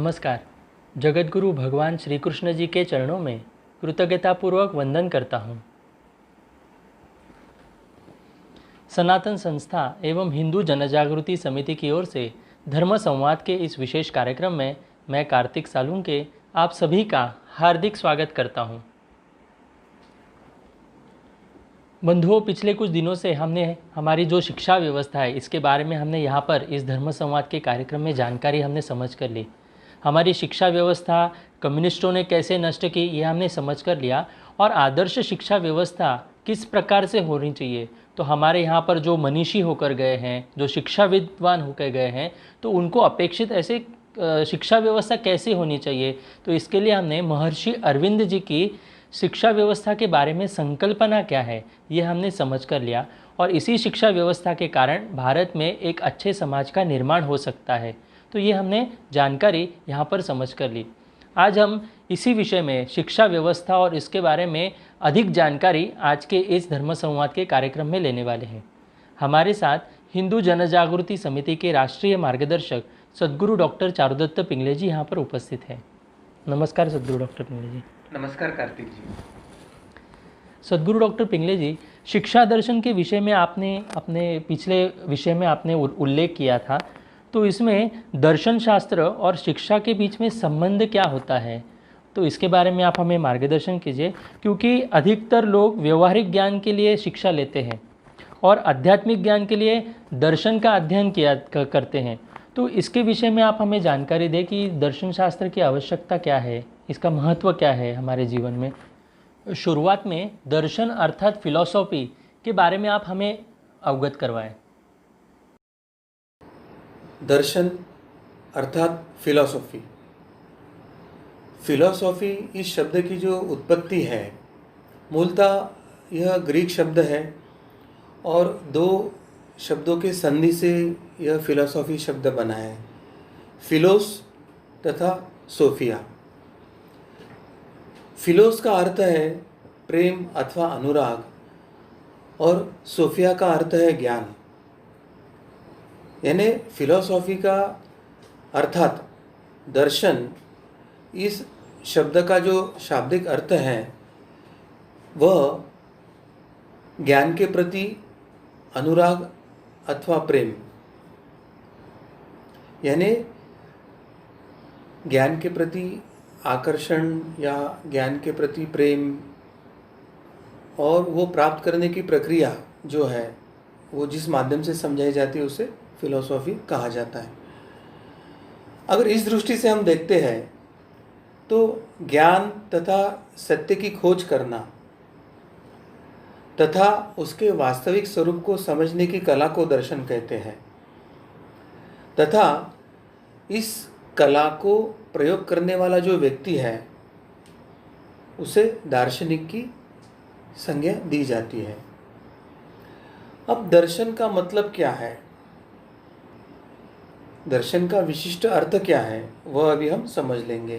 नमस्कार। जगतगुरु भगवान श्री कृष्ण जी के चरणों में कृतज्ञतापूर्वक वंदन करता हूँ। सनातन संस्था एवं हिंदू जनजागृति समिति की ओर से धर्म संवाद के इस विशेष कार्यक्रम में मैं कार्तिक सालुंके आप सभी का हार्दिक स्वागत करता हूँ। बंधुओं, पिछले कुछ दिनों से हमने हमारी जो शिक्षा व्यवस्था है इसके बारे में हमने यहाँ पर इस धर्म संवाद के कार्यक्रम में जानकारी हमने समझ कर ली। हमारी शिक्षा व्यवस्था कम्युनिस्टों ने कैसे नष्ट की ये हमने समझ कर लिया, और आदर्श शिक्षा व्यवस्था किस प्रकार से होनी चाहिए। तो हमारे यहाँ पर जो मनीषी होकर गए हैं, जो शिक्षा विद्वान होकर गए हैं, तो उनको अपेक्षित ऐसे शिक्षा व्यवस्था कैसे होनी चाहिए, तो इसके लिए हमने महर्षि अरविंद जी की शिक्षा व्यवस्था के बारे में संकल्पना क्या है ये हमने समझ कर लिया। और इसी शिक्षा व्यवस्था के कारण भारत में एक अच्छे समाज का निर्माण हो सकता है। तो ये हमने जानकारी यहाँ पर समझ कर ली। आज हम इसी विषय में शिक्षा व्यवस्था और इसके बारे में अधिक जानकारी आज के इस धर्म संवाद के कार्यक्रम में लेने वाले हैं। हमारे साथ हिंदू जनजागृति समिति के राष्ट्रीय मार्गदर्शक सद्गुरु डॉक्टर चारुदत्त पिंगले जी यहाँ पर उपस्थित हैं। नमस्कार सद्गुरु डॉक्टर पिंगले जी। नमस्कार कार्तिक जी। सद्गुरु डॉक्टर पिंगले जी, शिक्षा दर्शन के विषय में आपने अपने पिछले विषय में आपने उल्लेख किया था, तो इसमें दर्शन शास्त्र और शिक्षा के बीच में संबंध क्या होता है, तो इसके बारे में आप हमें मार्गदर्शन कीजिए। क्योंकि अधिकतर लोग व्यवहारिक ज्ञान के लिए शिक्षा लेते हैं और आध्यात्मिक ज्ञान के लिए दर्शन का अध्ययन करते हैं। तो इसके विषय में आप हमें जानकारी दें कि दर्शन शास्त्र की आवश्यकता क्या है, इसका महत्व क्या है हमारे जीवन में। शुरुआत में दर्शन अर्थात फिलॉसफी के बारे में आप हमें अवगत करवाएं। दर्शन अर्थात फिलॉसफी इस शब्द की जो उत्पत्ति है, मूलतः यह ग्रीक शब्द है और दो शब्दों के संधि से यह फिलॉसफी शब्द बना है, फिलोस तथा सोफिया। फिलोस का अर्थ है प्रेम अथवा अनुराग और सोफिया का अर्थ है ज्ञान। यानी फिलॉसफी का अर्थात दर्शन, इस शब्द का जो शाब्दिक अर्थ है वह ज्ञान के प्रति अनुराग अथवा प्रेम, यानी ज्ञान के प्रति आकर्षण या ज्ञान के प्रति प्रेम, और वो प्राप्त करने की प्रक्रिया जो है वो जिस माध्यम से समझाई जाती है उसे फिलॉसफी कहा जाता है। अगर इस दृष्टि से हम देखते हैं तो ज्ञान तथा सत्य की खोज करना तथा उसके वास्तविक स्वरूप को समझने की कला को दर्शन कहते हैं, तथा इस कला को प्रयोग करने वाला जो व्यक्ति है उसे दार्शनिक की संज्ञा दी जाती है। अब दर्शन का मतलब क्या है, दर्शन का विशिष्ट अर्थ क्या है, वह अभी हम समझ लेंगे।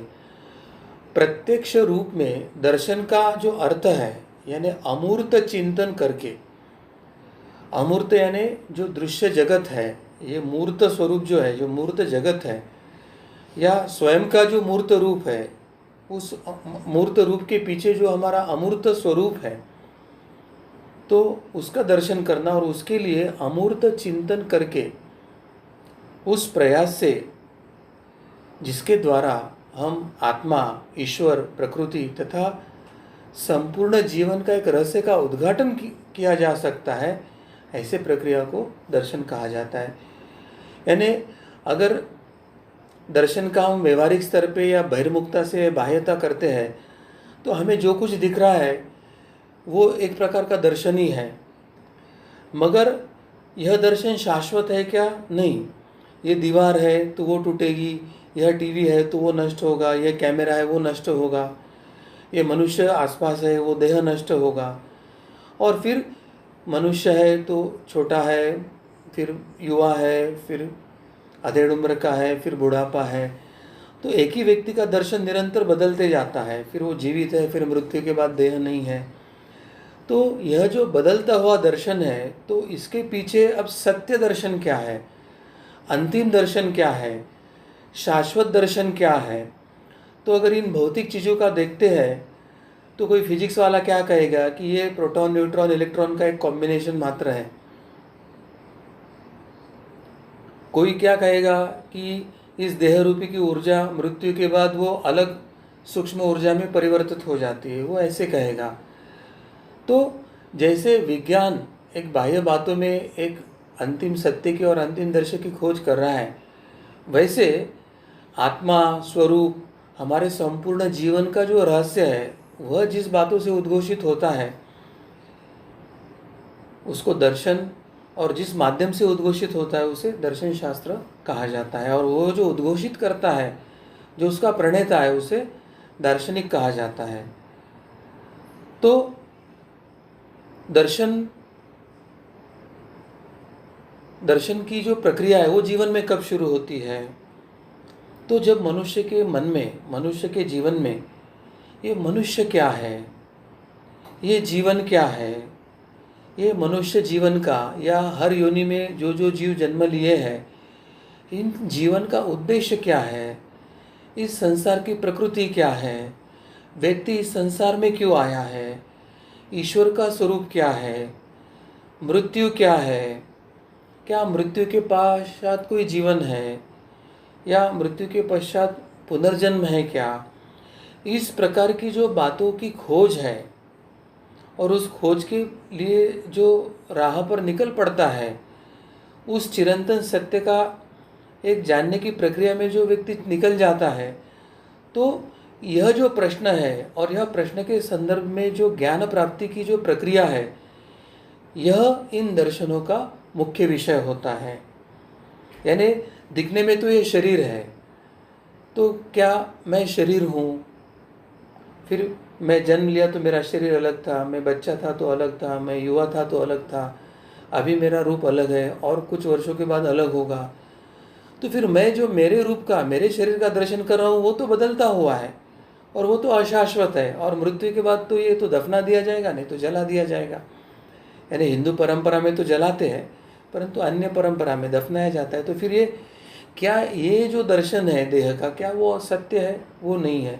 प्रत्यक्ष रूप में दर्शन का जो अर्थ है, यानी अमूर्त चिंतन करके, अमूर्त यानी जो दृश्य जगत है, ये मूर्त स्वरूप जो है, जो मूर्त जगत है या स्वयं का जो मूर्त रूप है, उस मूर्त रूप के पीछे जो हमारा अमूर्त स्वरूप है, तो उसका दर्शन करना, और उसके लिए अमूर्त चिंतन करके उस प्रयास से जिसके द्वारा हम आत्मा, ईश्वर, प्रकृति तथा संपूर्ण जीवन का एक रहस्य का उद्घाटन किया जा सकता है, ऐसे प्रक्रिया को दर्शन कहा जाता है। यानी अगर दर्शन का हम व्यवहारिक स्तर पे या बहिर्मुखता से बाह्यता करते हैं तो हमें जो कुछ दिख रहा है वो एक प्रकार का दर्शन ही है, मगर यह दर्शन शाश्वत है क्या? नहीं। ये दीवार है तो वो टूटेगी, यह टीवी है तो वो नष्ट होगा, यह कैमरा है वो नष्ट होगा, ये मनुष्य आसपास है वो देह नष्ट होगा, और फिर मनुष्य है तो छोटा है, फिर युवा है, फिर अधेड़ उम्र का है, फिर बुढ़ापा है। तो एक ही व्यक्ति का दर्शन निरंतर बदलते जाता है, फिर वो जीवित है, फिर मृत्यु के बाद देह नहीं है। तो यह जो बदलता हुआ दर्शन है, तो इसके पीछे अब सत्य दर्शन क्या है, अंतिम दर्शन क्या है, शाश्वत दर्शन क्या है। तो अगर इन भौतिक चीज़ों का देखते हैं तो कोई फिजिक्स वाला क्या कहेगा कि ये प्रोटॉन न्यूट्रॉन इलेक्ट्रॉन का एक कॉम्बिनेशन मात्र है। कोई क्या कहेगा कि इस देह रूपी की ऊर्जा मृत्यु के बाद वो अलग सूक्ष्म ऊर्जा में परिवर्तित हो जाती है, वो ऐसे कहेगा। तो जैसे विज्ञान एक बाह्य बातों में एक अंतिम सत्य की और अंतिम दर्शन की खोज कर रहा है, वैसे आत्मा स्वरूप हमारे संपूर्ण जीवन का जो रहस्य है वह जिस बातों से उद्घोषित होता है उसको दर्शन, और जिस माध्यम से उद्घोषित होता है उसे दर्शन शास्त्र कहा जाता है। और वो जो उद्घोषित करता है, जो उसका प्रणेता है, उसे दार्शनिक कहा जाता है। तो दर्शन की जो प्रक्रिया है वो जीवन में कब शुरू होती है। तो जब मनुष्य के मन में, मनुष्य के जीवन में ये मनुष्य क्या है, ये जीवन क्या है, ये मनुष्य जीवन का या हर योनि में जो जो जीव जन्म लिए हैं, इन जीवन का उद्देश्य क्या है, इस संसार की प्रकृति क्या है, व्यक्ति इस संसार में क्यों आया है, ईश्वर का स्वरूप क्या है, मृत्यु क्या है, क्या मृत्यु के पश्चात कोई जीवन है या मृत्यु के पश्चात पुनर्जन्म है क्या, इस प्रकार की जो बातों की खोज है और उस खोज के लिए जो राह पर निकल पड़ता है, उस चिरंतन सत्य का एक जानने की प्रक्रिया में जो व्यक्ति निकल जाता है, तो यह जो प्रश्न है और यह प्रश्न के संदर्भ में जो ज्ञान प्राप्ति की जो प्रक्रिया है, यह इन दर्शनों का मुख्य विषय होता है। यानी दिखने में तो ये शरीर है, तो क्या मैं शरीर हूँ? फिर मैं जन्म लिया तो मेरा शरीर अलग था, मैं बच्चा था तो अलग था, मैं युवा था तो अलग था, अभी मेरा रूप अलग है और कुछ वर्षों के बाद अलग होगा। तो फिर मैं जो मेरे रूप का, मेरे शरीर का दर्शन कर रहा हूँ वो तो बदलता हुआ है और वो तो अशाश्वत है, और मृत्यु के बाद तो ये तो दफना दिया जाएगा, नहीं तो जला दिया जाएगा। यानी हिंदू परंपरा में तो जलाते हैं, परंतु अन्य परंपरा में दफनाया जाता है। तो फिर ये क्या, ये जो दर्शन है देह का, क्या वो सत्य है? वो नहीं है।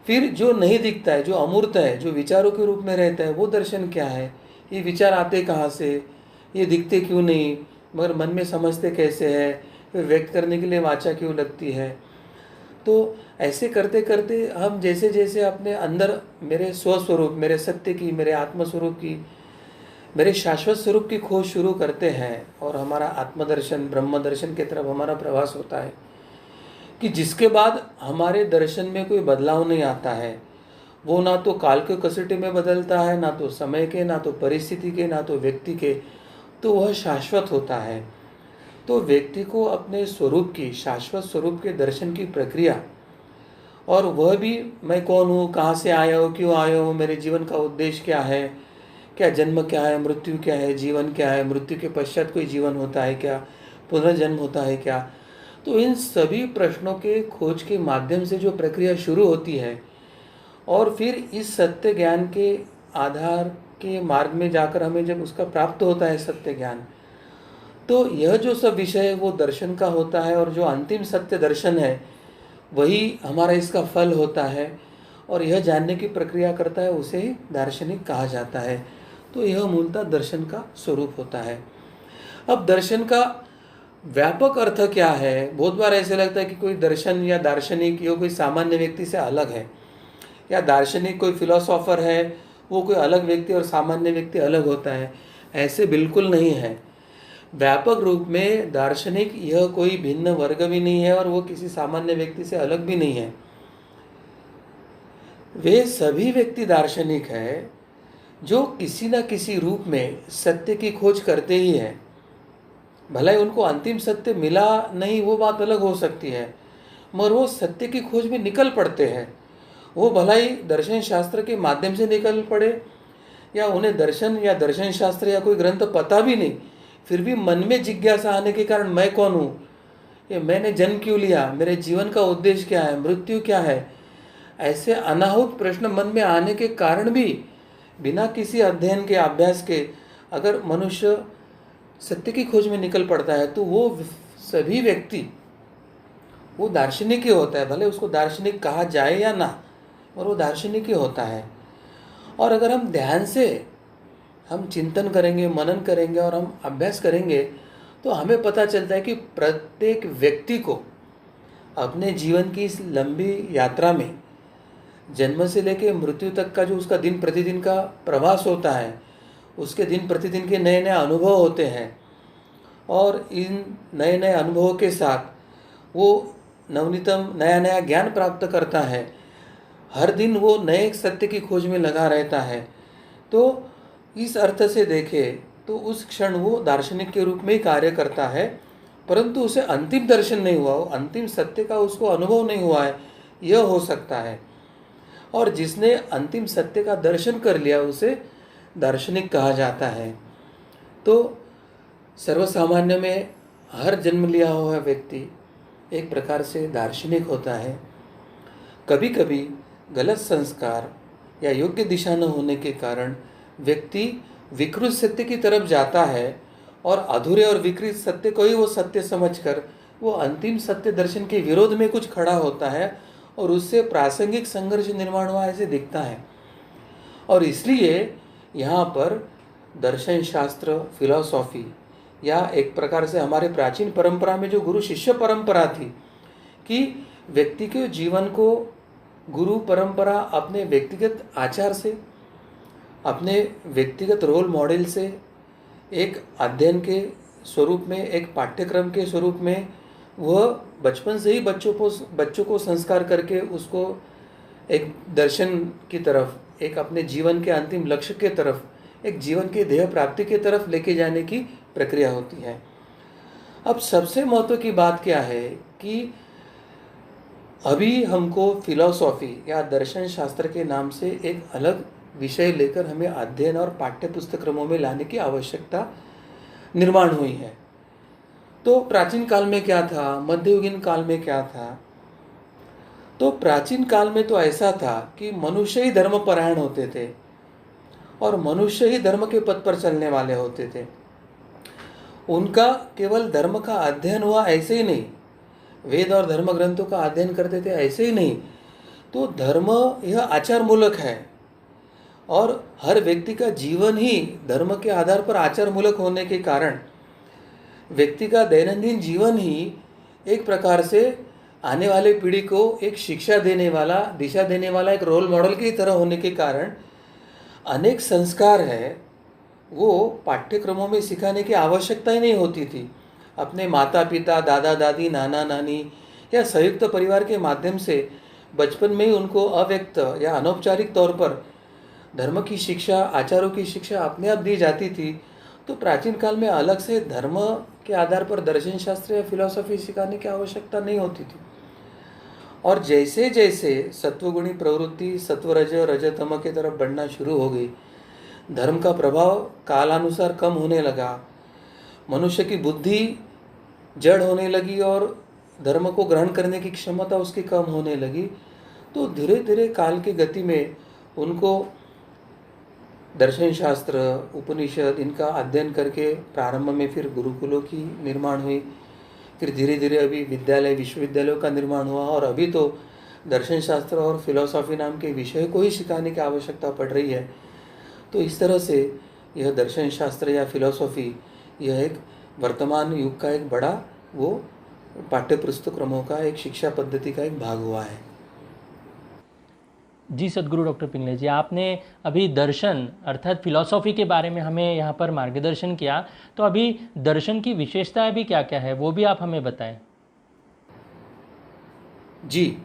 फिर जो नहीं दिखता है, जो अमूर्त है, जो विचारों के रूप में रहता है, वो दर्शन क्या है? ये विचार आते कहाँ से, ये दिखते क्यों नहीं, मगर मन में समझते कैसे है, फिर व्यक्त करने के लिए वाचा क्यों लगती है। तो ऐसे करते करते हम जैसे जैसे अपने अंदर मेरे स्वस्वरूप, मेरे सत्य की, मेरे आत्मस्वरूप की, मेरे शाश्वत स्वरूप की खोज शुरू करते हैं और हमारा आत्मदर्शन, ब्रह्म दर्शन की तरफ हमारा प्रवास होता है, कि जिसके बाद हमारे दर्शन में कोई बदलाव नहीं आता है। वो ना तो काल के कसौटी में बदलता है, ना तो समय के, ना तो परिस्थिति के, ना तो व्यक्ति के, तो वह शाश्वत होता है। तो व्यक्ति को अपने स्वरूप की, शाश्वत स्वरूप के दर्शन की प्रक्रिया, और वह भी मैं कौन हूँ, कहाँ से आया हूँ, क्यों आया हूँ, मेरे जीवन का उद्देश्य क्या है, क्या जन्म क्या है, मृत्यु क्या है, जीवन क्या है, मृत्यु के पश्चात कोई जीवन होता है क्या, पुनर्जन्म होता है क्या। तो इन सभी प्रश्नों के खोज के माध्यम से जो प्रक्रिया शुरू होती है, और फिर इस सत्य ज्ञान के आधार के मार्ग में जाकर हमें जब उसका प्राप्त होता है सत्य ज्ञान, तो यह जो सब विषय है वो दर्शन का होता है, और जो अंतिम सत्य दर्शन है वही हमारा इसका फल होता है, और यह जानने की प्रक्रिया करता है, उसे ही दार्शनिक कहा जाता है। तो यह मूलतः दर्शन का स्वरूप होता है। अब दर्शन का व्यापक अर्थ क्या है? बहुत बार ऐसे लगता है कि कोई दर्शन या दार्शनिक ये कोई सामान्य व्यक्ति से अलग है, या दार्शनिक कोई फिलोसोफर है वो कोई अलग व्यक्ति और सामान्य व्यक्ति अलग होता है। ऐसे बिल्कुल नहीं है। व्यापक रूप में दार्शनिक यह कोई भिन्न वर्ग भी नहीं है और वो किसी सामान्य व्यक्ति से अलग भी नहीं है। वे सभी व्यक्ति दार्शनिक है जो किसी न किसी रूप में सत्य की खोज करते ही हैं। भले ही उनको अंतिम सत्य मिला नहीं, वो बात अलग हो सकती है, मगर वो सत्य की खोज में निकल पड़ते हैं। वो भला ही दर्शन शास्त्र के माध्यम से निकल पड़े, या उन्हें दर्शन या दर्शन शास्त्र या कोई ग्रंथ पता भी नहीं, फिर भी मन में जिज्ञासा आने के कारण मैं कौन हूँ, ये मैंने जन्म क्यों लिया, मेरे जीवन का उद्देश्य क्या है, मृत्यु क्या है, ऐसे अनाहुत प्रश्न मन में आने के कारण भी बिना किसी अध्ययन के, अभ्यास के अगर मनुष्य सत्य की खोज में निकल पड़ता है, तो वो सभी व्यक्ति वो दार्शनिक ही होता है, भले उसको दार्शनिक कहा जाए या ना, और वो दार्शनिक ही होता है। और अगर हम ध्यान से हम चिंतन करेंगे, मनन करेंगे और हम अभ्यास करेंगे तो हमें पता चलता है कि प्रत्येक व्यक्ति को अपने जीवन की इस लंबी यात्रा में जन्म से लेकर मृत्यु तक का जो उसका दिन प्रतिदिन का प्रवास होता है, उसके दिन प्रतिदिन के नए नए अनुभव होते हैं, और इन नए नए अनुभवों के साथ वो नवनीतम नया नया ज्ञान प्राप्त करता है। हर दिन वो नए सत्य की खोज में लगा रहता है। तो इस अर्थ से देखें तो उस क्षण वो दार्शनिक के रूप में ही कार्य करता है, परंतु उसे अंतिम दर्शन नहीं हुआ, अंतिम सत्य का उसको अनुभव नहीं हुआ है, यह हो सकता है। और जिसने अंतिम सत्य का दर्शन कर लिया उसे दार्शनिक कहा जाता है। तो सर्वसामान्य में हर जन्म लिया हुआ व्यक्ति एक प्रकार से दार्शनिक होता है। कभी कभी गलत संस्कार या योग्य दिशा न होने के कारण व्यक्ति विकृत सत्य की तरफ जाता है और अधूरे और विकृत सत्य को ही वो सत्य समझकर वो अंतिम सत्य दर्शन के विरोध में कुछ खड़ा होता है और उससे प्रासंगिक संघर्ष निर्माण हुआ ऐसे दिखता है। और इसलिए यहाँ पर दर्शन शास्त्र, फिलॉसॉफी या एक प्रकार से हमारे प्राचीन परंपरा में जो गुरु शिष्य परंपरा थी कि व्यक्ति के जीवन को गुरु परंपरा अपने व्यक्तिगत आचार से, अपने व्यक्तिगत रोल मॉडल से, एक अध्ययन के स्वरूप में, एक पाठ्यक्रम के स्वरूप में वह बचपन से ही बच्चों को संस्कार करके उसको एक दर्शन की तरफ, एक अपने जीवन के अंतिम लक्ष्य के तरफ, एक जीवन के ध्येय प्राप्ति की तरफ लेके जाने की प्रक्रिया होती है। अब सबसे महत्व की बात क्या है कि अभी हमको फिलॉसॉफी या दर्शन शास्त्र के नाम से एक अलग विषय लेकर हमें अध्ययन और पाठ्य पुस्तक्रमों में लाने की आवश्यकता निर्माण हुई है। तो प्राचीन काल में क्या था, मध्ययुगीन काल में क्या था? तो प्राचीन काल में तो ऐसा था कि मनुष्य ही धर्मपरायण होते थे और मनुष्य ही धर्म के पथ पर चलने वाले होते थे। उनका केवल धर्म का अध्ययन हुआ ऐसे ही नहीं, वेद और धर्म ग्रंथों का अध्ययन करते थे ऐसे ही नहीं। तो धर्म यह आचार मूलक है और हर व्यक्ति का जीवन ही धर्म के आधार पर आचार मूलक होने के कारण व्यक्ति का दैनंदिन जीवन ही एक प्रकार से आने वाले पीढ़ी को एक शिक्षा देने वाला, दिशा देने वाला एक रोल मॉडल की तरह होने के कारण अनेक संस्कार है वो पाठ्यक्रमों में सिखाने की आवश्यकता ही नहीं होती थी। अपने माता पिता, दादा दादी, नाना नानी या संयुक्त परिवार के माध्यम से बचपन में ही उनको अव्यक्त या अनौपचारिक तौर पर धर्म की शिक्षा, आचारों की शिक्षा अपने आप दी जाती थी। तो प्राचीन काल में अलग से धर्म के आधार पर दर्शन शास्त्र या फिलॉसफी सिखाने की आवश्यकता नहीं होती थी। और जैसे जैसे सत्वगुणी प्रवृत्ति सत्वरज रजतम की तरफ बढ़ना शुरू हो गई, धर्म का प्रभाव कालानुसार कम होने लगा, मनुष्य की बुद्धि जड़ होने लगी और धर्म को ग्रहण करने की क्षमता उसकी कम होने लगी। तो धीरे धीरे काल की गति में उनको दर्शन शास्त्र, उपनिषद इनका अध्ययन करके प्रारंभ में फिर गुरुकुलों की निर्माण हुई, फिर धीरे धीरे अभी विद्यालय, विश्वविद्यालयों का निर्माण हुआ और अभी तो दर्शन शास्त्र और फिलॉसफी नाम के विषय को ही सिखाने की आवश्यकता पड़ रही है। तो इस तरह से यह दर्शन शास्त्र या फिलॉसफी यह एक वर्तमान युग का एक बड़ा वो पाठ्य पुस्तक्रमों का एक शिक्षा पद्धति का एक भाग हुआ है। जी सद्गुरु डॉक्टर पिंगले जी, आपने अभी दर्शन अर्थात फिलॉसफी के बारे में हमें यहाँ पर मार्गदर्शन किया, तो अभी दर्शन की विशेषताएं भी क्या क्या है वो भी आप हमें बताएं। जी,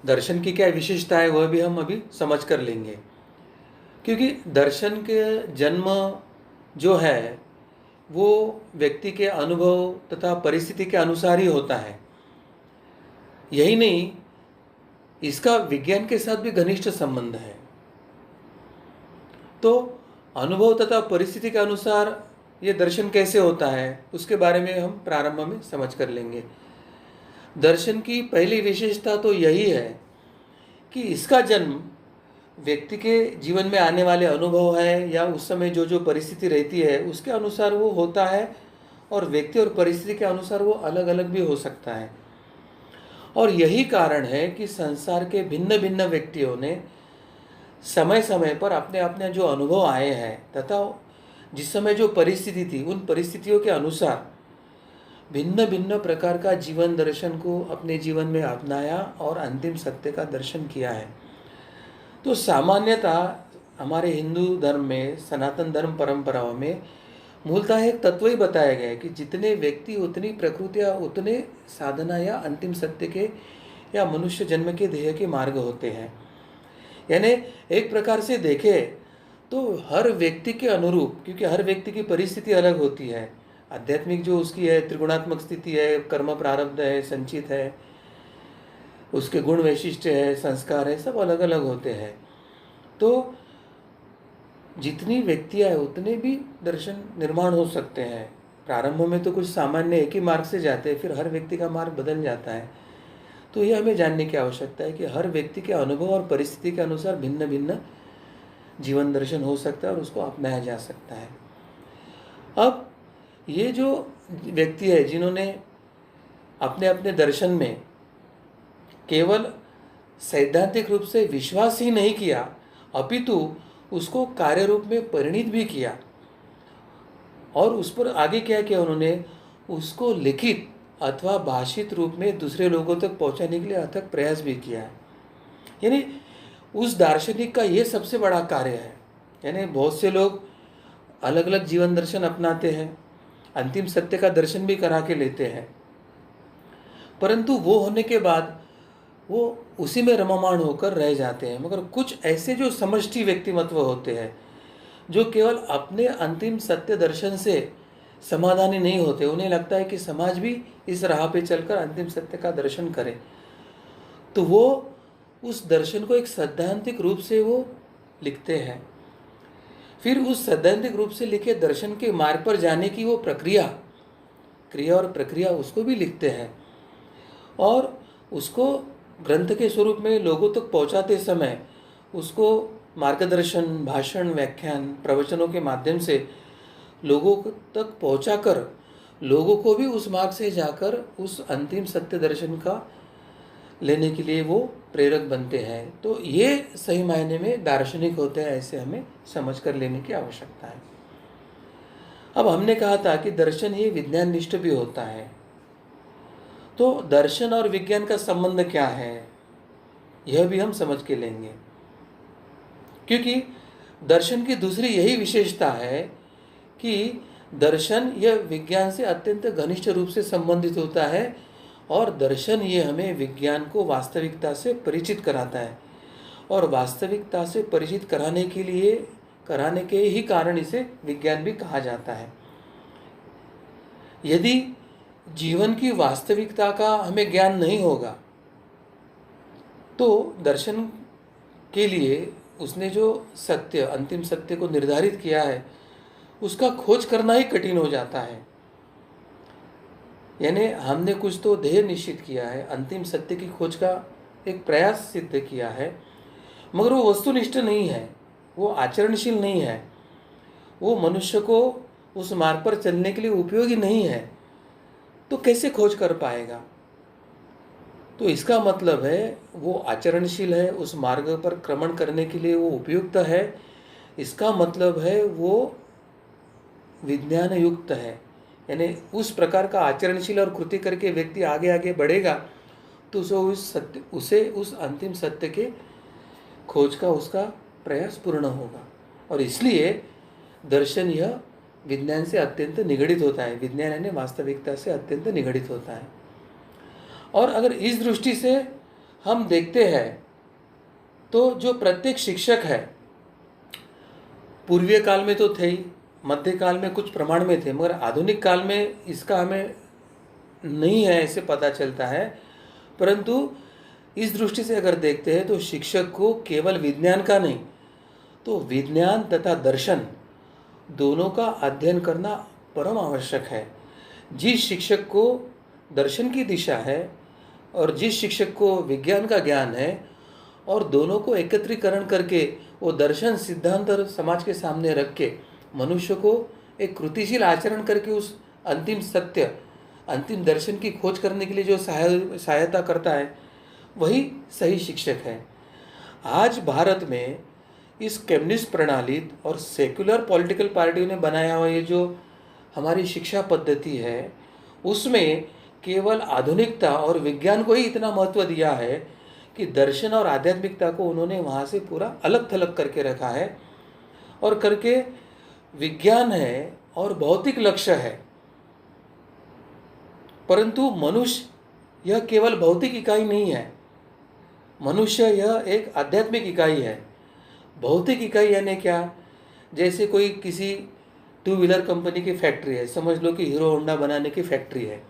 दर्शन की क्या विशेषता है वह भी हम अभी समझ कर लेंगे, क्योंकि दर्शन के जन्म जो है वो व्यक्ति के अनुभव तथा परिस्थिति के अनुसार ही होता है। यही नहीं, इसका विज्ञान के साथ भी घनिष्ठ संबंध है। तो अनुभव तथा परिस्थिति के अनुसार ये दर्शन कैसे होता है उसके बारे में हम प्रारंभ में समझ कर लेंगे। दर्शन की पहली विशेषता तो यही है कि इसका जन्म व्यक्ति के जीवन में आने वाले अनुभव है या उस समय जो जो परिस्थिति रहती है उसके अनुसार वो होता है, और व्यक्ति और परिस्थिति के अनुसार वो अलग अलग भी हो सकता है। और यही कारण है कि संसार के भिन्न भिन्न व्यक्तियों ने समय समय पर अपने अपने जो अनुभव आए हैं तथा जिस समय जो परिस्थिति थी उन परिस्थितियों के अनुसार भिन्न भिन्न प्रकार का जीवन दर्शन को अपने जीवन में अपनाया और अंतिम सत्य का दर्शन किया है। तो सामान्यतः हमारे हिंदू धर्म में, सनातन धर्म परंपराओं में मूलतः एक तत्व ही बताया गया है कि जितने व्यक्ति उतनी प्रकृतियाँ उतने साधना या अंतिम सत्य के या मनुष्य जन्म के ध्येय के मार्ग होते हैं। यानी एक प्रकार से देखें तो हर व्यक्ति के अनुरूप, क्योंकि हर व्यक्ति की परिस्थिति अलग होती है, आध्यात्मिक जो उसकी है, त्रिगुणात्मक स्थिति है, कर्म प्रारब्ध है, संचित है, उसके गुण वैशिष्ट्य है, संस्कार है, सब अलग अलग होते हैं। तो जितनी व्यक्तियाँ है उतने भी दर्शन निर्माण हो सकते हैं। प्रारंभ में तो कुछ सामान्य एक ही मार्ग से जाते हैं, फिर हर व्यक्ति का मार्ग बदल जाता है। तो यह हमें जानने की आवश्यकता है कि हर व्यक्ति के अनुभव और परिस्थिति के अनुसार भिन्न भिन्न जीवन दर्शन हो सकता है और उसको अपनाया जा सकता है। अब ये जो व्यक्ति है जिन्होंने अपने अपने दर्शन में केवल सैद्धांतिक रूप से विश्वास ही नहीं किया अपितु उसको कार्य रूप में परिणित भी किया और उस पर आगे क्या किया, उन्होंने उसको लिखित अथवा भाषित रूप में दूसरे लोगों तक पहुंचाने के लिए अथक प्रयास भी किया है। यानी उस दार्शनिक का ये सबसे बड़ा कार्य है। यानी बहुत से लोग अलग अलग जीवन दर्शन अपनाते हैं, अंतिम सत्य का दर्शन भी करा के लेते हैं, परंतु वो होने के बाद वो उसी में रममाण होकर रह जाते हैं। मगर कुछ ऐसे जो समष्टि व्यक्तिमत्व होते हैं जो केवल अपने अंतिम सत्य दर्शन से समाधानी नहीं होते, उन्हें लगता है कि समाज भी इस राह पे चलकर अंतिम सत्य का दर्शन करे, तो वो उस दर्शन को एक सैद्धांतिक रूप से वो लिखते हैं। फिर उस सैद्धांतिक रूप से लिखे दर्शन के मार्ग पर जाने की वो क्रिया और प्रक्रिया उसको भी लिखते हैं और उसको ग्रंथ के स्वरूप में लोगों तक पहुंचाते समय उसको मार्गदर्शन, भाषण, व्याख्यान, प्रवचनों के माध्यम से लोगों तक पहुंचाकर लोगों को भी उस मार्ग से जाकर उस अंतिम सत्य दर्शन का लेने के लिए वो प्रेरक बनते हैं। तो ये सही मायने में दार्शनिक होते हैं, ऐसे हमें समझ कर लेने की आवश्यकता है। अब हमने कहा था कि दर्शन ही विज्ञान निष्ठ भी होता है, तो दर्शन और विज्ञान का संबंध क्या है यह भी हम समझ के लेंगे, क्योंकि दर्शन की दूसरी यही विशेषता है कि दर्शन यह विज्ञान से अत्यंत घनिष्ठ रूप से संबंधित होता है और दर्शन ये हमें विज्ञान को वास्तविकता से परिचित कराता है और वास्तविकता से परिचित कराने के ही कारण इसे विज्ञान भी कहा जाता है। यदि जीवन की वास्तविकता का हमें ज्ञान नहीं होगा तो दर्शन के लिए उसने जो सत्य, अंतिम सत्य को निर्धारित किया है उसका खोज करना ही कठिन हो जाता है। यानी हमने कुछ तो ध्येय निश्चित किया है, अंतिम सत्य की खोज का एक प्रयास सिद्ध किया है, मगर वो वस्तुनिष्ठ नहीं है, वो आचरणशील नहीं है, वो मनुष्य को उस मार्ग पर चलने के लिए उपयोगी नहीं है, तो कैसे खोज कर पाएगा। तो इसका मतलब है वो आचरणशील है, उस मार्ग पर क्रमण करने के लिए वो उपयुक्त है, इसका मतलब है वो विज्ञान युक्त है। यानी उस प्रकार का आचरणशील और कृति करके व्यक्ति आगे आगे बढ़ेगा तो उसे उस अंतिम सत्य के खोज का उसका प्रयास पूर्ण होगा। और इसलिए दर्शन यह विज्ञान से अत्यंत निगडित होता है, विज्ञान यानी वास्तविकता से अत्यंत निगडित होता है। और अगर इस दृष्टि से हम देखते हैं तो जो प्रत्येक शिक्षक है, पूर्वीय काल में तो थे ही, मध्यकाल में कुछ प्रमाण में थे, मगर आधुनिक काल में इसका हमें नहीं है ऐसे पता चलता है, परंतु इस दृष्टि से अगर देखते हैं तो शिक्षक को केवल विज्ञान का नहीं तो विज्ञान तथा दर्शन दोनों का अध्ययन करना परम आवश्यक है। जिस शिक्षक को दर्शन की दिशा है और जिस शिक्षक को विज्ञान का ज्ञान है और दोनों को एकत्रीकरण करके वो दर्शन सिद्धांत और समाज के सामने रख के मनुष्य को एक कृतिशील आचरण करके उस अंतिम सत्य अंतिम दर्शन की खोज करने के लिए जो सहायता करता है, वही सही शिक्षक है। आज भारत में इस कम्युनिस्ट प्रणाली और सेक्युलर पॉलिटिकल पार्टियों ने बनाया हुआ ये जो हमारी शिक्षा पद्धति है, उसमें केवल आधुनिकता और विज्ञान को ही इतना महत्व दिया है कि दर्शन और आध्यात्मिकता को उन्होंने वहाँ से पूरा अलग थलग करके रखा है, और करके विज्ञान है और भौतिक लक्ष्य है। परंतु मनुष्य यह केवल भौतिक इकाई नहीं है, मनुष्य यह एक आध्यात्मिक इकाई है। भौतिक इकाई यानी क्या? जैसे कोई किसी 2 व्हीलर कंपनी की फैक्ट्री है, समझ लो कि हीरो होंडा बनाने की फैक्ट्री है,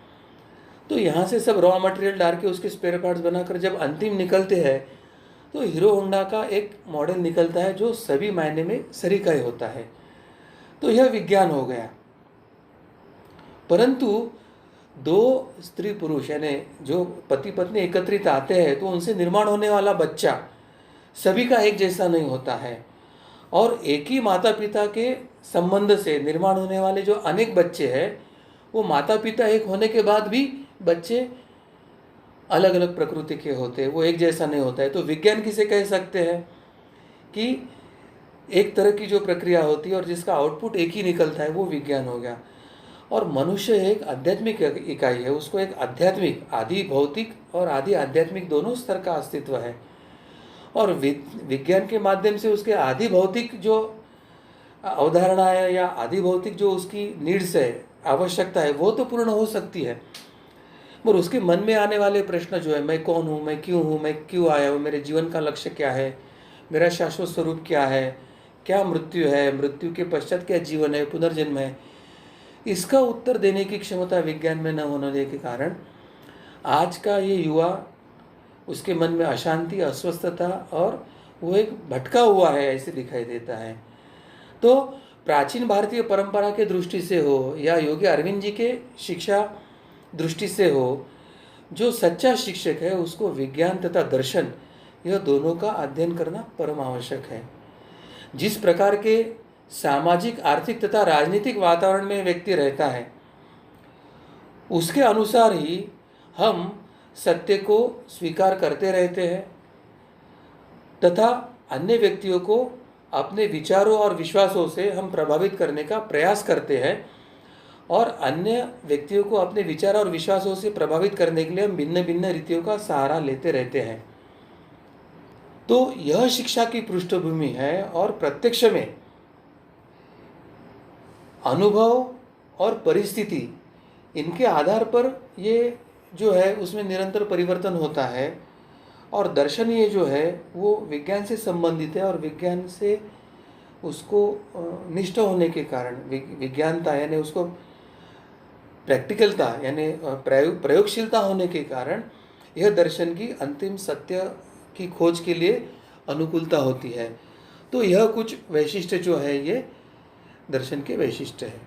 तो यहाँ से सब रॉ मटेरियल डाल के उसके स्पेयर पार्ट्स बनाकर जब अंतिम निकलते हैं तो हीरो होंडा का एक मॉडल निकलता है जो सभी मायने में सरीका होता है। तो यह विज्ञान हो गया। परंतु 2 स्त्री पुरुष यानी जो पति पत्नी एकत्रित आते हैं तो उनसे निर्माण होने वाला बच्चा सभी का एक जैसा नहीं होता है, और एक ही माता पिता के संबंध से निर्माण होने वाले जो अनेक बच्चे हैं, वो माता पिता एक होने के बाद भी बच्चे अलग अलग प्रकृति के होते हैं, वो एक जैसा नहीं होता है। तो विज्ञान किसे कह सकते हैं कि एक तरह की जो प्रक्रिया होती है और जिसका आउटपुट एक ही निकलता है, वो विज्ञान हो गया। और मनुष्य एक आध्यात्मिक इकाई है, उसको एक आध्यात्मिक, आदि भौतिक और आदि आध्यात्मिक दोनों स्तर का अस्तित्व है, और विज्ञान के माध्यम से उसके आदि भौतिक जो अवधारणा है या आदि भौतिक जो उसकी नीड्स है, आवश्यकता है, वो तो पूर्ण हो सकती है, पर उसके मन में आने वाले प्रश्न जो है, मैं कौन हूँ, मैं क्यों आया हूँ, मेरे जीवन का लक्ष्य क्या है, मेरा शाश्वत स्वरूप क्या है, क्या मृत्यु है, मृत्यु के पश्चात क्या जीवन है, पुनर्जन्म है, इसका उत्तर देने की क्षमता विज्ञान में न होने के कारण आज का ये युवा, उसके मन में अशांति, अस्वस्थता और वो एक भटका हुआ है ऐसे दिखाई देता है। तो प्राचीन भारतीय परंपरा के दृष्टि से हो या योगी अरविंद जी के शिक्षा दृष्टि से हो, जो सच्चा शिक्षक है उसको विज्ञान तथा दर्शन यह दोनों का अध्ययन करना परम आवश्यक है। जिस प्रकार के सामाजिक, आर्थिक तथा राजनीतिक वातावरण में व्यक्ति रहता है, उसके अनुसार ही हम सत्य को स्वीकार करते रहते हैं तथा अन्य व्यक्तियों को अपने विचारों और विश्वासों से हम प्रभावित करने का प्रयास करते हैं, और अन्य व्यक्तियों को अपने विचार और विश्वासों से प्रभावित करने के लिए हम भिन्न भिन्न रीतियों का सहारा लेते रहते हैं। तो यह शिक्षा की पृष्ठभूमि है, और प्रत्यक्ष में अनुभव और परिस्थिति, इनके आधार पर ये जो है उसमें निरंतर परिवर्तन होता है, और दर्शन ये जो है वो विज्ञान से संबंधित है, और विज्ञान से उसको निष्ठ होने के कारण, विज्ञानता यानी उसको प्रैक्टिकलता यानी प्रयोगशीलता होने के कारण यह दर्शन की अंतिम सत्य की खोज के लिए अनुकूलता होती है। तो यह कुछ वैशिष्ट्य जो है ये दर्शन के वैशिष्ट्य है।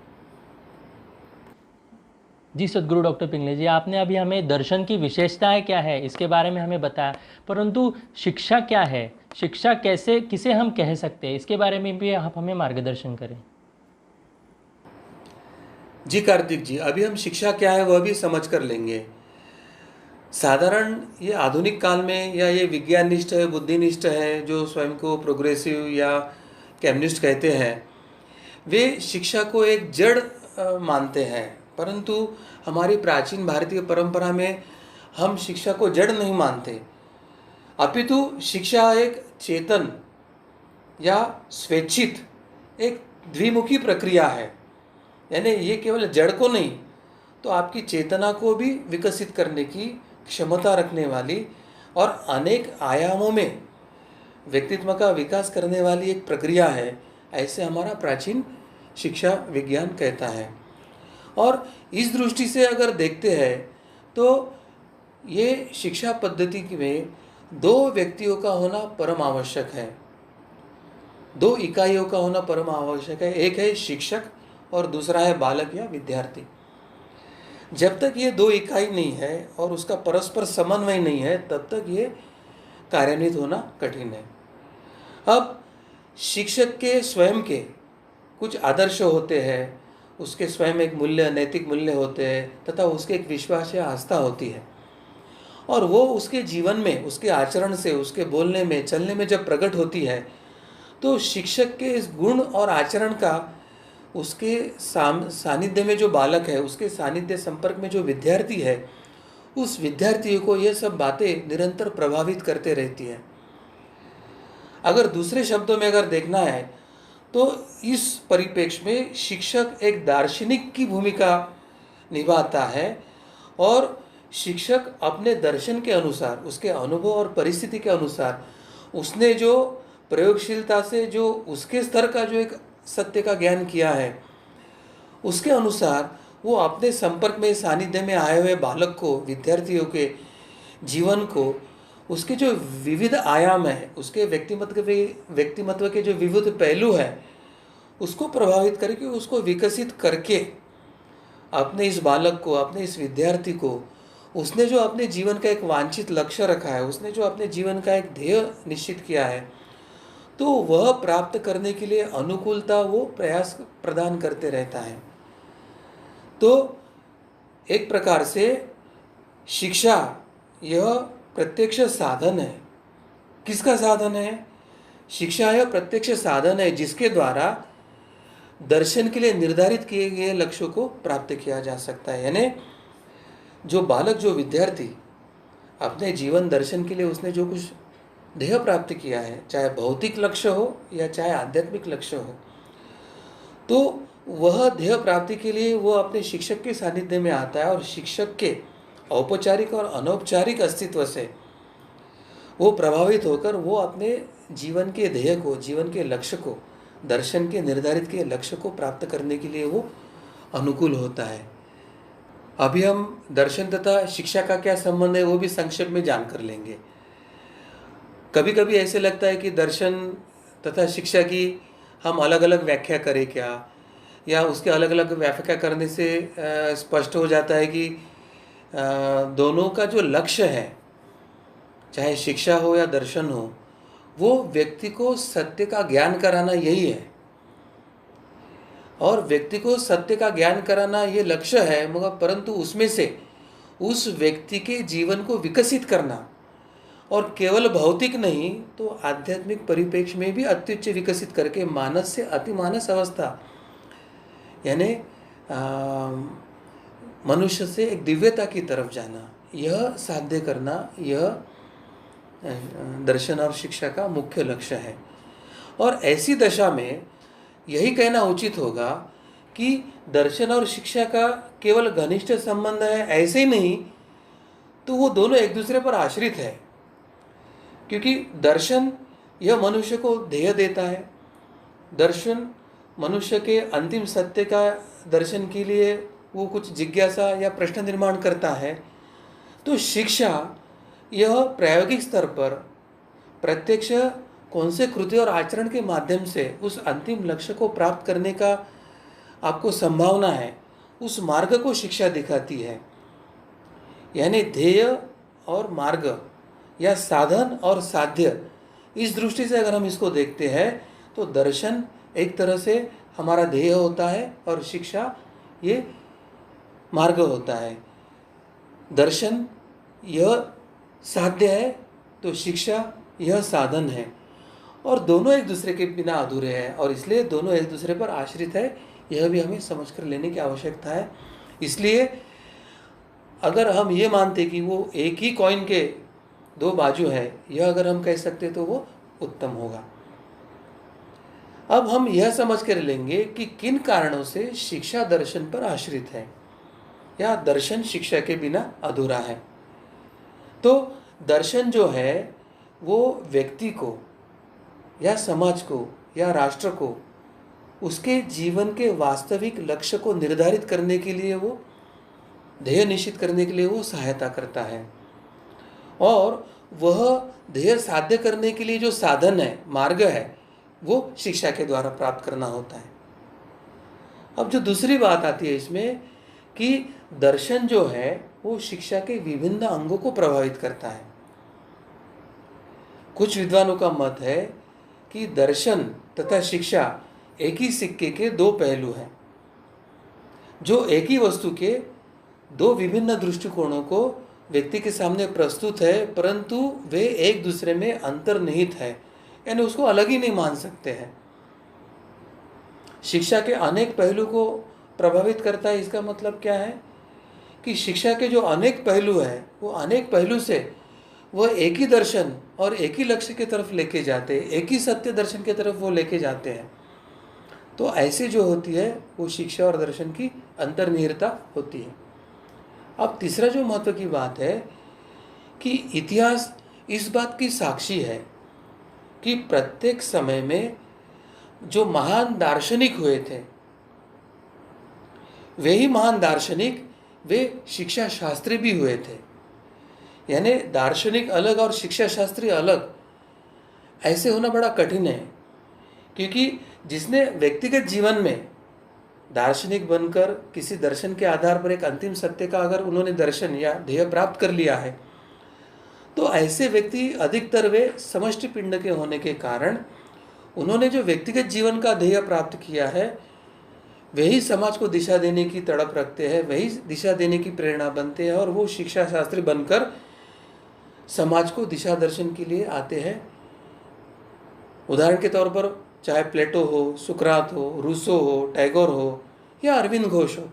जी सद्गुरु डॉक्टर पिंगले जी, आपने अभी हमें दर्शन की विशेषताएं क्या है इसके बारे में हमें बताया, परंतु शिक्षा क्या है, शिक्षा कैसे, किसे हम कह सकते हैं, इसके बारे में भी आप हमें मार्गदर्शन करें। जी कार्तिक जी, अभी हम शिक्षा क्या है वह भी समझ कर लेंगे। साधारण ये आधुनिक काल में या ये विज्ञाननिष्ठ है, बुद्धिनिष्ठ है, जो स्वयं को प्रोग्रेसिव या कम्युनिस्ट कहते हैं, वे शिक्षा को एक जड़ मानते हैं। परंतु हमारी प्राचीन भारतीय परंपरा में हम शिक्षा को जड़ नहीं मानते, अपितु शिक्षा एक चेतन या स्वेच्छित एक द्विमुखी प्रक्रिया है। यानी ये केवल जड़ को नहीं, तो आपकी चेतना को भी विकसित करने की क्षमता रखने वाली और अनेक आयामों में व्यक्तित्व का विकास करने वाली एक प्रक्रिया है, ऐसे हमारा प्राचीन शिक्षा विज्ञान कहता है। और इस दृष्टि से अगर देखते हैं तो ये शिक्षा पद्धति में 2 व्यक्तियों का होना परम आवश्यक है, 2 इकाइयों का होना परम आवश्यक है। एक है शिक्षक और दूसरा है बालक या विद्यार्थी। जब तक ये 2 इकाई नहीं है और उसका परस्पर समन्वय नहीं है, तब तक ये कार्यान्वित होना कठिन है। अब शिक्षक के स्वयं के कुछ आदर्श होते हैं, उसके स्वयं एक मूल्य, नैतिक मूल्य होते हैं तथा उसके एक विश्वास या आस्था होती है, और वो उसके जीवन में, उसके आचरण से, उसके बोलने में, चलने में जब प्रकट होती है, तो शिक्षक के इस गुण और आचरण का उसके सानिध्य में जो बालक है, उसके सानिध्य संपर्क में जो विद्यार्थी है, उस विद्यार्थी को ये सब बातें निरंतर प्रभावित करते रहती है। अगर दूसरे शब्दों में अगर देखना है तो इस परिप्रेक्ष्य में शिक्षक एक दार्शनिक की भूमिका निभाता है, और शिक्षक अपने दर्शन के अनुसार, उसके अनुभव और परिस्थिति के अनुसार, उसने जो प्रयोगशीलता से जो उसके स्तर का जो एक सत्य का ज्ञान किया है, उसके अनुसार वो अपने संपर्क में, सानिध्य में आए हुए बालक को, विद्यार्थियों के जीवन को, उसके जो विविध आयाम है, उसके व्यक्तिमत्व के जो विविध पहलू है, उसको प्रभावित करके, उसको विकसित करके अपने इस बालक को, अपने इस विद्यार्थी को, उसने जो अपने जीवन का एक वांछित लक्ष्य रखा है, उसने जो अपने जीवन का एक ध्येय निश्चित किया है, तो वह प्राप्त करने के लिए अनुकूलता वो प्रयास प्रदान करते रहता है। तो एक प्रकार से शिक्षा यह प्रत्यक्ष साधन है। किसका साधन है? शिक्षा यह प्रत्यक्ष साधन है जिसके द्वारा दर्शन के लिए निर्धारित किए गए लक्ष्यों को प्राप्त किया जा सकता है। यानी जो बालक, जो विद्यार्थी अपने जीवन दर्शन के लिए उसने जो कुछ ध्येय प्राप्त किया है, चाहे भौतिक लक्ष्य हो या चाहे आध्यात्मिक लक्ष्य हो, तो वह ध्येय प्राप्ति के लिए वो अपने शिक्षक के सानिध्य में आता है, और शिक्षक के औपचारिक और अनौपचारिक अस्तित्व से वो प्रभावित होकर वो अपने जीवन के ध्येय को, जीवन के लक्ष्य को, दर्शन के निर्धारित के लक्ष्य को प्राप्त करने के लिए वो अनुकूल होता है। अभी हम दर्शन तथा शिक्षा का क्या संबंध है वो भी संक्षेप में जानकर लेंगे। कभी कभी ऐसे लगता है कि दर्शन तथा शिक्षा की हम अलग अलग व्याख्या करें क्या, या उसके अलग अलग व्याख्या करने से स्पष्ट हो जाता है कि दोनों का जो लक्ष्य है, चाहे शिक्षा हो या दर्शन हो, वो व्यक्ति को सत्य का ज्ञान कराना यही है, और व्यक्ति को सत्य का ज्ञान कराना ये लक्ष्य है, मगर परंतु उसमें से उस व्यक्ति के जीवन को विकसित करना, और केवल भौतिक नहीं तो आध्यात्मिक परिप्रेक्ष्य में भी अत्युच्च विकसित करके मानस से अतिमानस अवस्था, यानी मनुष्य से एक दिव्यता की तरफ जाना, यह साध्य करना, यह दर्शन और शिक्षा का मुख्य लक्ष्य है। और ऐसी दशा में यही कहना उचित होगा कि दर्शन और शिक्षा का केवल घनिष्ठ संबंध है ऐसे ही नहीं, तो वो दोनों एक दूसरे पर आश्रित है। क्योंकि दर्शन यह मनुष्य को ध्येय देता है, दर्शन मनुष्य के अंतिम सत्य का दर्शन के लिए वो कुछ जिज्ञासा या प्रश्न निर्माण करता है, तो शिक्षा यह प्रायोगिक स्तर पर प्रत्यक्ष कौन से कृति और आचरण के माध्यम से उस अंतिम लक्ष्य को प्राप्त करने का आपको संभावना है, उस मार्ग को शिक्षा दिखाती है। यानी ध्येय और मार्ग या साधन और साध्य, इस दृष्टि से अगर हम इसको देखते हैं तो दर्शन एक तरह से हमारा ध्येय होता है और शिक्षा ये मार्ग होता है। दर्शन यह साध्य है तो शिक्षा यह साधन है, और दोनों एक दूसरे के बिना अधूरे हैं, और इसलिए दोनों एक दूसरे पर आश्रित है, यह भी हमें समझ कर लेने की आवश्यकता है। इसलिए अगर हम ये मानते कि वो एक ही कॉइन के दो बाजू है, यह अगर हम कह सकते तो वो उत्तम होगा। अब हम यह समझ कर लेंगे कि किन कारणों से शिक्षा दर्शन पर आश्रित है या दर्शन शिक्षा के बिना अधूरा है। तो दर्शन जो है वो व्यक्ति को या समाज को या राष्ट्र को उसके जीवन के वास्तविक लक्ष्य को निर्धारित करने के लिए, वो ध्येय निश्चित करने के लिए वो सहायता करता है, और वह ध्येय साध्य करने के लिए जो साधन है, मार्ग है, वो शिक्षा के द्वारा प्राप्त करना होता है। अब जो दूसरी बात आती है इसमें कि दर्शन जो है वो शिक्षा के विभिन्न अंगों को प्रभावित करता है। कुछ विद्वानों का मत है कि दर्शन तथा शिक्षा एक ही सिक्के के दो पहलू हैं। जो एक ही वस्तु के दो विभिन्न दृष्टिकोणों को व्यक्ति के सामने प्रस्तुत है, परंतु वे एक दूसरे में अंतर्निहित है, यानी उसको अलग ही नहीं मान सकते हैं। शिक्षा के अनेक पहलू को प्रभावित करता है। इसका मतलब क्या है कि शिक्षा के जो अनेक पहलू हैं, वो अनेक पहलू से वह एक ही दर्शन और एक ही लक्ष्य की तरफ लेके जाते हैं, एक ही सत्य दर्शन की तरफ वो लेके जाते हैं। तो ऐसे जो होती है वो शिक्षा और दर्शन की अंतर्निहितता होती है। अब तीसरा जो महत्व की बात है कि इतिहास इस बात की साक्षी है कि प्रत्येक समय में जो महान दार्शनिक हुए थे, वे ही महान दार्शनिक वे शिक्षा शास्त्री भी हुए थे। यानी दार्शनिक अलग और शिक्षा शास्त्री अलग, ऐसे होना बड़ा कठिन है, क्योंकि जिसने व्यक्तिगत जीवन में दार्शनिक बनकर किसी दर्शन के आधार पर एक अंतिम सत्य का अगर उन्होंने दर्शन या ध्येय प्राप्त कर लिया है, तो ऐसे व्यक्ति अधिकतर वे समष्टि पिंड के होने के कारण उन्होंने जो व्यक्तिगत जीवन का ध्येय प्राप्त किया है, वही समाज को दिशा देने की तड़प रखते हैं, वही दिशा देने की प्रेरणा बनते हैं, और वो शिक्षा शास्त्री बनकर समाज को दिशा दर्शन के लिए आते हैं। उदाहरण के तौर पर चाहे प्लेटो हो, सुकरात हो, रूसो हो, टैगोर हो या अरविंद घोष हो,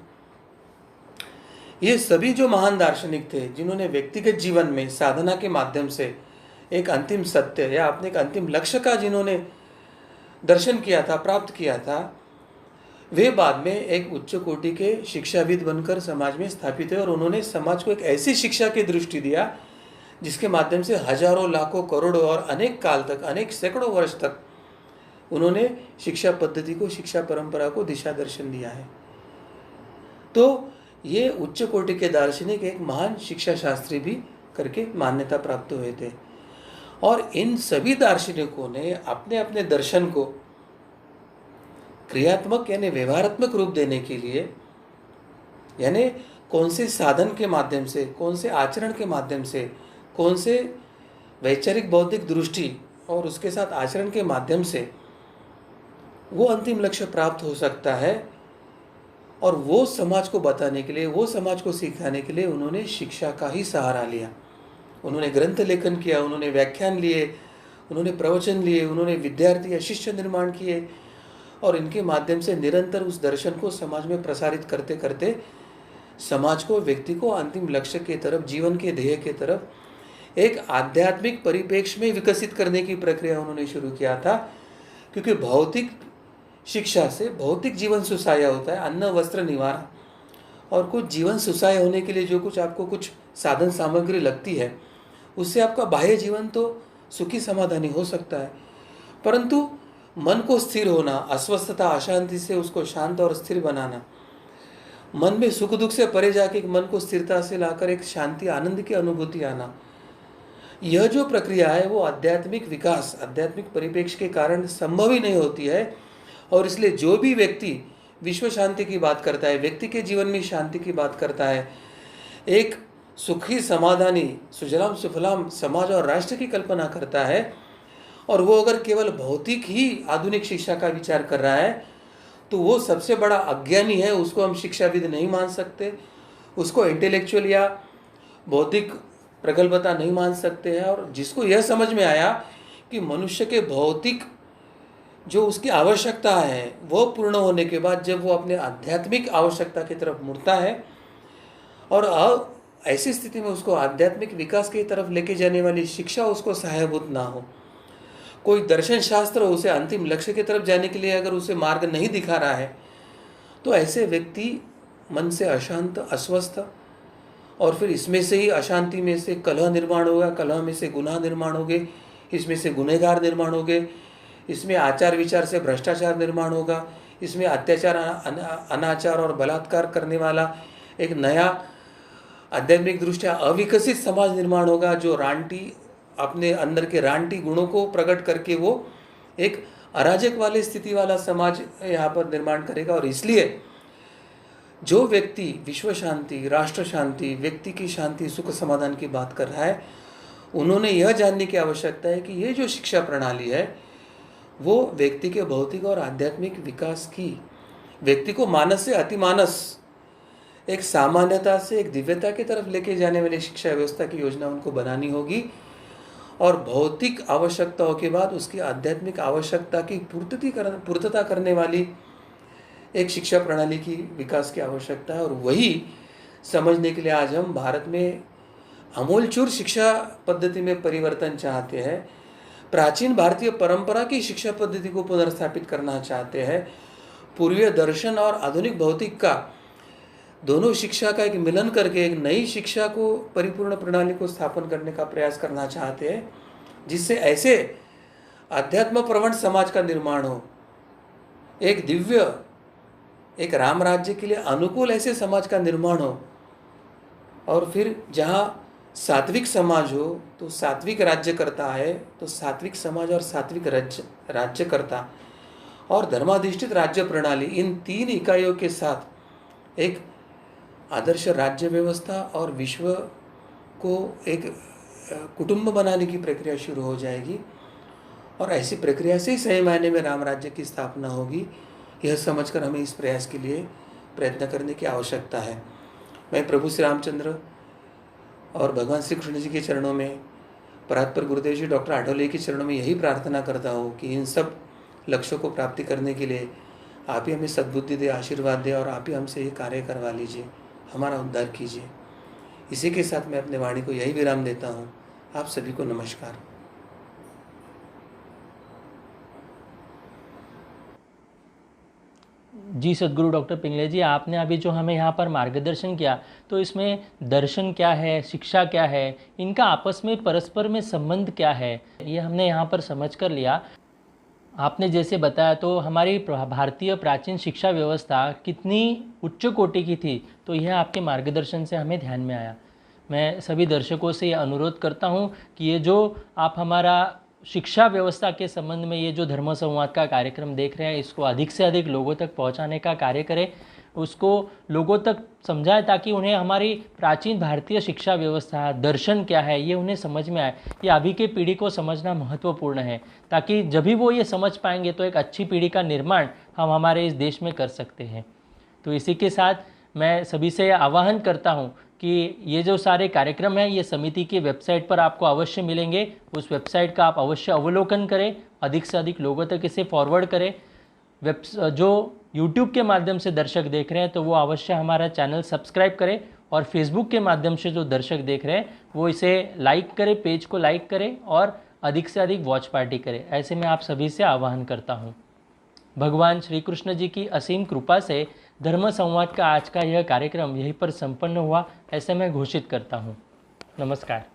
ये सभी जो महान दार्शनिक थे जिन्होंने व्यक्तिगत जीवन में साधना के माध्यम से एक अंतिम सत्य या अपने एक अंतिम लक्ष्य का जिन्होंने दर्शन किया था, प्राप्त किया था, वे बाद में एक उच्च कोटि के शिक्षाविद बनकर समाज में स्थापित है। और उन्होंने समाज को एक ऐसी शिक्षा की दृष्टि दिया जिसके माध्यम से हजारों, लाखों, करोड़ों और अनेक काल तक, अनेक सैकड़ों वर्ष तक उन्होंने शिक्षा पद्धति को, शिक्षा परंपरा को दिशा दर्शन दिया है। तो ये उच्च कोटि के दार्शनिक एक महान शिक्षा शास्त्री भी करके मान्यता प्राप्त हुए थे। और इन सभी दार्शनिकों ने अपने अपने दर्शन को क्रियात्मक यानी व्यवहारात्मक रूप देने के लिए, यानी कौन से साधन के माध्यम से, कौन से आचरण के माध्यम से, कौन से वैचारिक बौद्धिक दृष्टि और उसके साथ आचरण के माध्यम से वो अंतिम लक्ष्य प्राप्त हो सकता है, और वो समाज को बताने के लिए, वो समाज को सिखाने के लिए उन्होंने शिक्षा का ही सहारा लिया। उन्होंने ग्रंथ लेखन किया, उन्होंने व्याख्यान लिए, उन्होंने प्रवचन लिए, उन्होंने विद्यार्थी या शिष्य निर्माण किए, और इनके माध्यम से निरंतर उस दर्शन को समाज में प्रसारित करते करते समाज को, व्यक्ति को अंतिम लक्ष्य के तरफ, जीवन के ध्येय के तरफ एक आध्यात्मिक परिप्रेक्ष्य में विकसित करने की प्रक्रिया उन्होंने शुरू किया था। क्योंकि भौतिक शिक्षा से भौतिक जीवन सुसाय होता है, अन्न वस्त्र निवारण, और कुछ जीवन सुसाय होने के लिए जो कुछ आपको कुछ साधन सामग्री लगती है, उससे आपका बाह्य जीवन तो सुखी समाधानी हो सकता है, परंतु मन को स्थिर होना, अस्वस्थता, अशांति से उसको शांत और स्थिर बनाना, मन में सुख दुख से परे जाके मन को स्थिरता से लाकर एक शांति, आनंद की अनुभूति आना, यह जो प्रक्रिया है वो आध्यात्मिक विकास, आध्यात्मिक परिप्रेक्ष्य के कारण संभव ही नहीं होती है। और इसलिए जो भी व्यक्ति विश्व शांति की बात करता है, व्यक्ति के जीवन में शांति की बात करता है, एक सुखी समाधानी सुजलाम सुफलाम समाज और राष्ट्र की कल्पना करता है, और वो अगर केवल भौतिक ही आधुनिक शिक्षा का विचार कर रहा है, तो वो सबसे बड़ा अज्ञानी है। उसको हम शिक्षाविद नहीं मान सकते, उसको इंटेलेक्चुअल या बौद्धिक प्रगल्भता नहीं मान सकते हैं। और जिसको यह समझ में आया कि मनुष्य के भौतिक जो उसकी आवश्यकता है वो पूर्ण होने के बाद जब वो अपने आध्यात्मिक आवश्यकता की तरफ मुड़ता है, और ऐसी स्थिति में उसको आध्यात्मिक विकास की तरफ लेके जाने वाली शिक्षा उसको सहायभूत ना हो, कोई दर्शन शास्त्र उसे अंतिम लक्ष्य की तरफ जाने के लिए अगर उसे मार्ग नहीं दिखा रहा है, तो ऐसे व्यक्ति मन से अशांत, अस्वस्थ, और फिर इसमें से ही अशांति में से कलह निर्माण होगा, कलह में से गुनाह निर्माण होंगे, इसमें से गुनहगार निर्माण होंगे, इसमें आचार विचार से भ्रष्टाचार निर्माण होगा, इसमें अत्याचार, अनाचार और बलात्कार करने वाला एक नया आध्यात्मिक दृष्टिया अविकसित समाज निर्माण होगा, जो रांटी, अपने अंदर के रांटी गुणों को प्रकट करके वो एक अराजक वाली स्थिति वाला समाज यहाँ पर निर्माण करेगा। और इसलिए जो व्यक्ति विश्व शांति, राष्ट्र शांति, व्यक्ति की शांति, सुख समाधान की बात कर रहा है, उन्होंने यह जानने की आवश्यकता है कि ये जो शिक्षा प्रणाली है वो व्यक्ति के भौतिक और आध्यात्मिक विकास की, व्यक्ति को मानस से अतिमानस एक सामान्यता से एक दिव्यता की तरफ लेके जाने वाली शिक्षा व्यवस्था की योजना उनको बनानी होगी और भौतिक आवश्यकताओं के बाद उसकी आध्यात्मिक आवश्यकता की पूर्तता करने वाली एक शिक्षा प्रणाली की विकास की आवश्यकता है। और वही समझने के लिए आज हम भारत में आमूलचूर शिक्षा पद्धति में परिवर्तन चाहते हैं, प्राचीन भारतीय परंपरा की शिक्षा पद्धति को पुनर्स्थापित करना चाहते हैं, पूर्वीय दर्शन और आधुनिक भौतिक का दोनों शिक्षा का एक मिलन करके एक नई शिक्षा को परिपूर्ण प्रणाली को स्थापन करने का प्रयास करना चाहते हैं, जिससे ऐसे अध्यात्म प्रवण समाज का निर्माण हो, एक दिव्य, एक राम राज्य के लिए अनुकूल ऐसे समाज का निर्माण हो। और फिर जहाँ सात्विक समाज हो तो सात्विक राज्य करता है, तो सात्विक समाज और सात्विक राज्य करता और धर्माधिष्ठित राज्य प्रणाली, इन तीन इकाइयों के साथ एक आदर्श राज्य व्यवस्था और विश्व को एक कुटुंब बनाने की प्रक्रिया शुरू हो जाएगी। और ऐसी प्रक्रिया से ही सही मायने में राम राज्य की स्थापना होगी। यह समझकर हमें इस प्रयास के लिए प्रयत्न करने की आवश्यकता है। मैं प्रभु श्री रामचंद्र और भगवान श्री कृष्ण जी के चरणों में, परात्पर गुरुदेव जी डॉक्टर आठवले के चरणों में यही प्रार्थना करता हूँ कि इन सब लक्ष्यों को प्राप्ति करने के लिए आप ही हमें सद्बुद्धि दे, आशीर्वाद दे और आप ही हमसे ये कार्य करवा लीजिए, हमारा उद्धार कीजिए। इसी के साथ मैं अपने वाणी को यही विराम देता हूँ। आप सभी को नमस्कार। जी सद्गुरु डॉक्टर पिंगले जी, आपने अभी जो हमें यहाँ पर मार्गदर्शन किया, तो इसमें दर्शन क्या है, शिक्षा क्या है, इनका आपस में परस्पर में संबंध क्या है, ये हमने यहाँ पर समझ कर लिया। आपने जैसे बताया तो हमारी भारतीय प्राचीन शिक्षा व्यवस्था कितनी उच्च कोटि की थी, तो यह आपके मार्गदर्शन से हमें ध्यान में आया। मैं सभी दर्शकों से ये अनुरोध करता हूँ कि ये जो आप हमारा शिक्षा व्यवस्था के संबंध में ये जो धर्म संवाद का कार्यक्रम देख रहे हैं, इसको अधिक से अधिक लोगों तक पहुंचाने का कार्य करें, उसको लोगों तक समझाएं ताकि उन्हें हमारी प्राचीन भारतीय शिक्षा व्यवस्था, दर्शन क्या है, ये उन्हें समझ में आए। ये अभी के पीढ़ी को समझना महत्वपूर्ण है, ताकि जब भी वो ये समझ पाएंगे तो एक अच्छी पीढ़ी का निर्माण हम हमारे इस देश में कर सकते हैं। तो इसी के साथ मैं सभी से आह्वान करता हूँ कि ये जो सारे कार्यक्रम हैं ये समिति की वेबसाइट पर आपको अवश्य मिलेंगे। उस वेबसाइट का आप अवश्य अवलोकन करें, अधिक से अधिक लोगों तक इसे फॉरवर्ड करें। जो यूट्यूब के माध्यम से दर्शक देख रहे हैं तो वो अवश्य हमारा चैनल सब्सक्राइब करें, और फेसबुक के माध्यम से जो दर्शक देख रहे हैं वो इसे लाइक करें, पेज को लाइक करें और अधिक से अधिक वॉच पार्टी करें। ऐसे मैं आप सभी से आह्वान करता हूँ। भगवान श्री कृष्ण जी की असीम कृपा से धर्म संवाद का आज का यह कार्यक्रम यहीं पर संपन्न हुआ, ऐसे मैं घोषित करता हूँ। नमस्कार।